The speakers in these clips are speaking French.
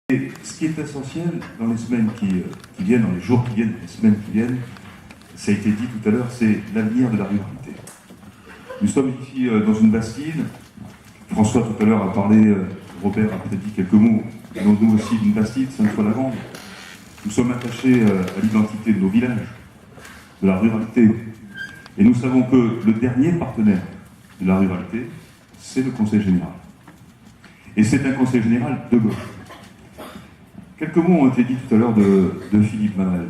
Et ce qui est essentiel dans les semaines qui viennent, dans les jours qui viennent, les semaines qui viennent, ça a été dit tout à l'heure, c'est l'avenir de la ruralité. Nous sommes ici dans une bastide. François tout à l'heure a parlé, Robert a peut-être dit quelques mots, nous aussi d'une bastide, Sainte-Foy-la-Grande. Nous sommes attachés à l'identité de nos villages, de la ruralité. Et nous savons que le dernier partenaire de la ruralité, c'est le Conseil général. Et c'est un Conseil général de gauche. Quelques mots ont été dits tout à l'heure de Philippe Madrelle.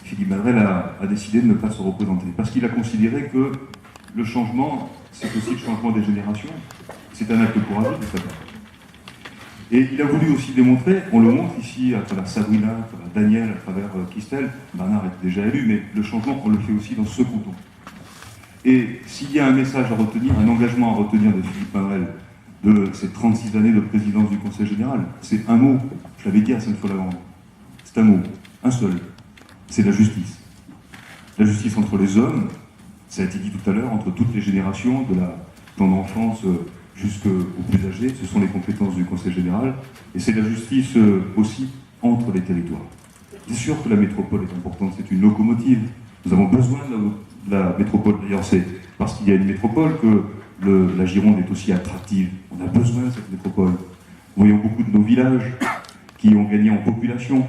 Philippe Madrelle a décidé de ne pas se représenter, parce qu'il a considéré que le changement, c'est aussi le changement des générations. C'est un acte courageux de sa part. Et il a voulu aussi démontrer, on le montre ici à travers Sabrina, à travers Daniel, à travers Christelle, Bernard est déjà élu, mais le changement, on le fait aussi dans ce canton. Et s'il y a un message à retenir, un engagement à retenir de Philippe Madrelle, de ces 36 années de présidence du Conseil général, c'est un mot, je l'avais dit à Sainte-Foy-la-Grande, c'est un mot, un seul, c'est la justice. La justice entre les hommes, ça a été dit tout à l'heure, entre toutes les générations, de la tendre enfance jusqu'aux plus âgés, ce sont les compétences du Conseil général, et c'est la justice aussi entre les territoires. C'est sûr que la métropole est importante, c'est une locomotive, nous avons besoin de la métropole, d'ailleurs c'est parce qu'il y a une métropole que la Gironde est aussi attractive. On a besoin de cette métropole. Nous voyons beaucoup de nos villages qui ont gagné en population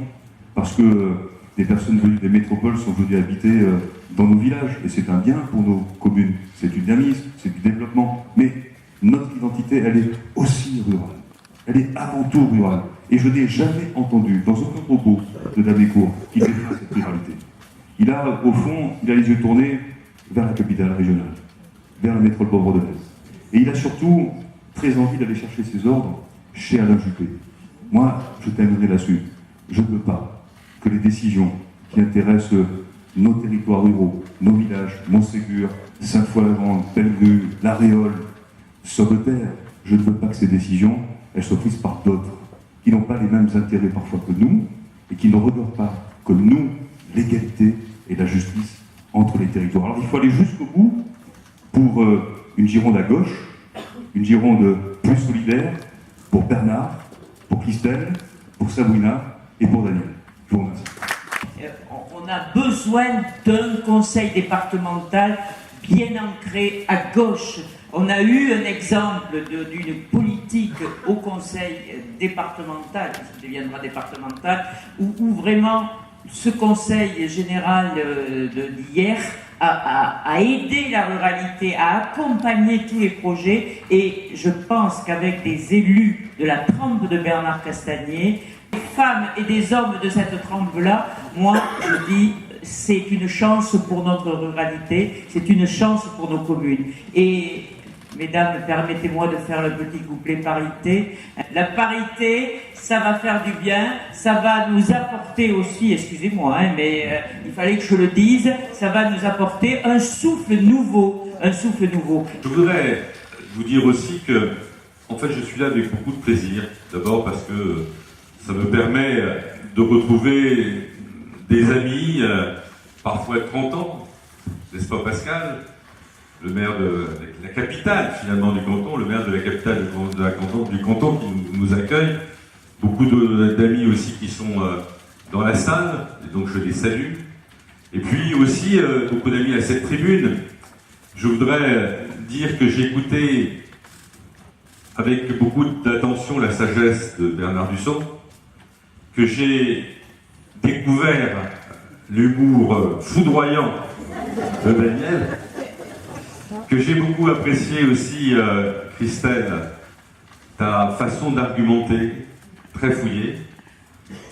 parce que des personnes venues des métropoles sont venues habiter dans nos villages. Et c'est un bien pour nos communes. C'est du dynamisme, c'est du développement. Mais notre identité, elle est aussi rurale. Elle est avant tout rurale. Et je n'ai jamais entendu, dans aucun propos de Damécourt, qu'il défend cette ruralité. Il a, au fond, il a les yeux tournés vers la capitale régionale, vers la métropole bordelaise. Et il a surtout très envie d'aller chercher ses ordres chez Alain Juppé. Moi, je t'aimerais là-dessus. Je ne veux pas que les décisions qui intéressent nos territoires ruraux, nos villages, Montségur, Sainte-Foy-la-Grande, Bellevue, La Réole, Sauveterre, je ne veux pas que ces décisions, elles soient prises par d'autres, qui n'ont pas les mêmes intérêts parfois que nous, et qui ne regardent pas, comme nous, l'égalité et la justice entre les territoires. Alors il faut aller jusqu'au bout pour une Gironde à gauche, une Gironde plus solidaire, pour Bernard, pour Christelle, pour Sabrina et pour Daniel. Je vous remercie. On a besoin d'un conseil départemental bien ancré à gauche. On a eu un exemple d'une politique au conseil départemental, qui deviendra départemental, où vraiment ce conseil général d'hier a aidé la ruralité, a accompagné tous les projets, et je pense qu'avec des élus de la trempe de Bernard Castagnier, des femmes et des hommes de cette trempe-là, moi je dis c'est une chance pour notre ruralité, c'est une chance pour nos communes. Et mesdames, permettez-moi de faire le petit couplet parité. La parité, ça va faire du bien, ça va nous apporter aussi, excusez-moi, mais il fallait que je le dise, ça va nous apporter un souffle nouveau, un souffle nouveau. Je voudrais vous dire aussi que, en fait, je suis là avec beaucoup de plaisir. D'abord parce que ça me permet de retrouver des amis, parfois de 30 ans, n'est-ce pas Pascal ? Le maire de la capitale finalement du canton, le maire de la capitale du canton qui nous accueille, beaucoup d'amis aussi qui sont dans la salle, et donc je les salue. Et puis aussi beaucoup d'amis à cette tribune. Je voudrais dire que j'ai écouté avec beaucoup d'attention la sagesse de Bernard Dusson, que j'ai découvert l'humour foudroyant de Daniel, que j'ai beaucoup apprécié aussi, Christelle, ta façon d'argumenter, très fouillée,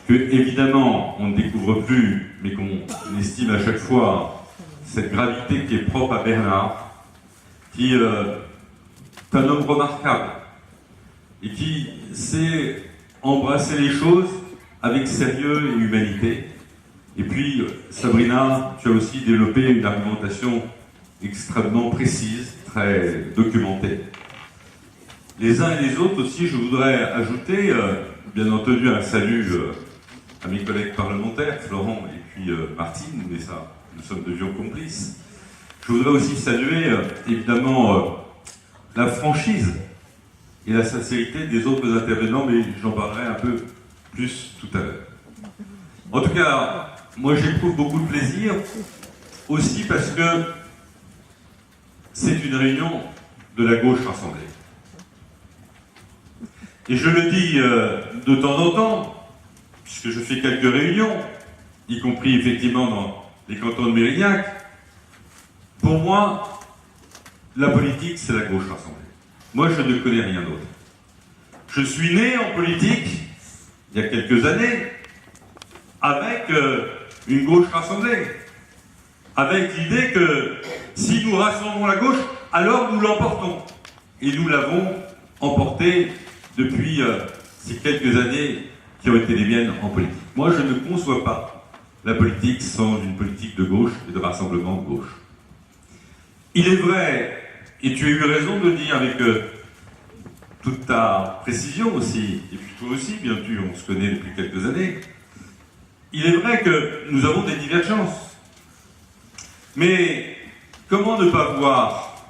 que évidemment on ne découvre plus, mais qu'on estime à chaque fois cette gravité qui est propre à Bernard, qui est un homme remarquable, et qui sait embrasser les choses avec sérieux et humanité. Et puis, Sabrina, tu as aussi développé une argumentation extrêmement précise, très documentée. Les uns et les autres aussi, je voudrais ajouter, bien entendu, un salut à mes collègues parlementaires, Florent et puis Martine, mais ça, nous sommes de vieux complices. Je voudrais aussi saluer, évidemment, la franchise et la sincérité des autres intervenants, mais j'en parlerai un peu plus tout à l'heure. En tout cas, moi j'éprouve beaucoup de plaisir, aussi parce que c'est une réunion de la gauche rassemblée. Et je le dis de temps en temps, puisque je fais quelques réunions, y compris effectivement dans les cantons de Mérignac, pour moi, la politique, c'est la gauche rassemblée. Moi, je ne connais rien d'autre. Je suis né en politique, il y a quelques années, avec une gauche rassemblée, avec l'idée que si nous rassemblons la gauche, alors nous l'emportons. Et nous l'avons emporté depuis ces quelques années qui ont été les miennes en politique. Moi, je ne conçois pas la politique sans une politique de gauche et de rassemblement de gauche. Il est vrai, et tu as eu raison de le dire avec toute ta précision aussi, et puis toi aussi, bien sûr, on se connaît depuis quelques années, il est vrai que nous avons des divergences. Mais comment ne pas voir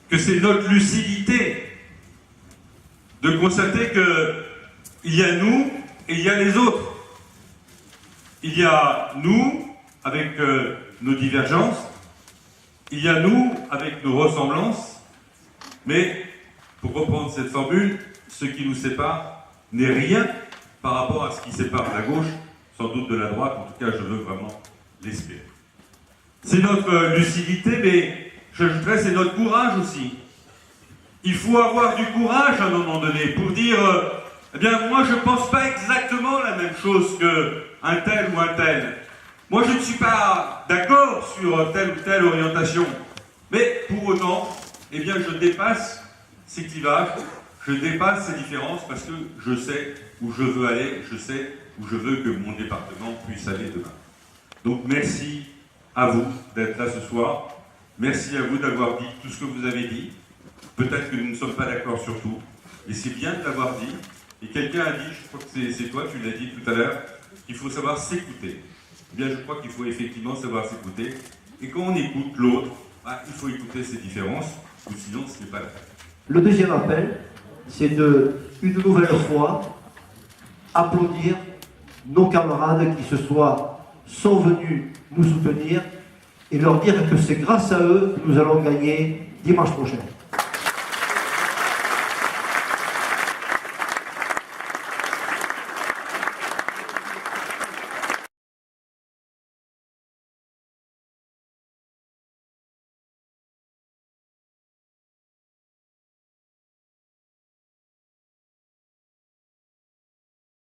que c'est notre lucidité de constater qu'il y a nous et il y a les autres. Il y a nous avec nos divergences, il y a nous avec nos ressemblances, mais pour reprendre cette formule, ce qui nous sépare n'est rien par rapport à ce qui sépare la gauche, sans doute de la droite, en tout cas je veux vraiment l'espérer. C'est notre lucidité, mais j'ajouterais c'est notre courage aussi. Il faut avoir du courage à un moment donné pour dire eh bien moi je ne pense pas exactement la même chose qu'un tel ou un tel. Moi je ne suis pas d'accord sur telle ou telle orientation. Mais pour autant, eh bien je dépasse ces clivages, je dépasse ces différences parce que je sais où je veux aller, je sais où je veux que mon département puisse aller demain. Donc merci à vous d'être là ce soir. Merci à vous d'avoir dit tout ce que vous avez dit. Peut-être que nous ne sommes pas d'accord sur tout, et c'est bien de l'avoir dit. Et quelqu'un a dit, je crois que c'est toi, tu l'as dit tout à l'heure, qu'il faut savoir s'écouter. Eh bien, je crois qu'il faut effectivement savoir s'écouter. Et quand on écoute l'autre, il faut écouter ses différences, ou sinon ce n'est pas la peine. Le deuxième appel, c'est une nouvelle fois applaudir nos camarades qui sont venus nous soutenir et leur dire que c'est grâce à eux que nous allons gagner dimanche prochain.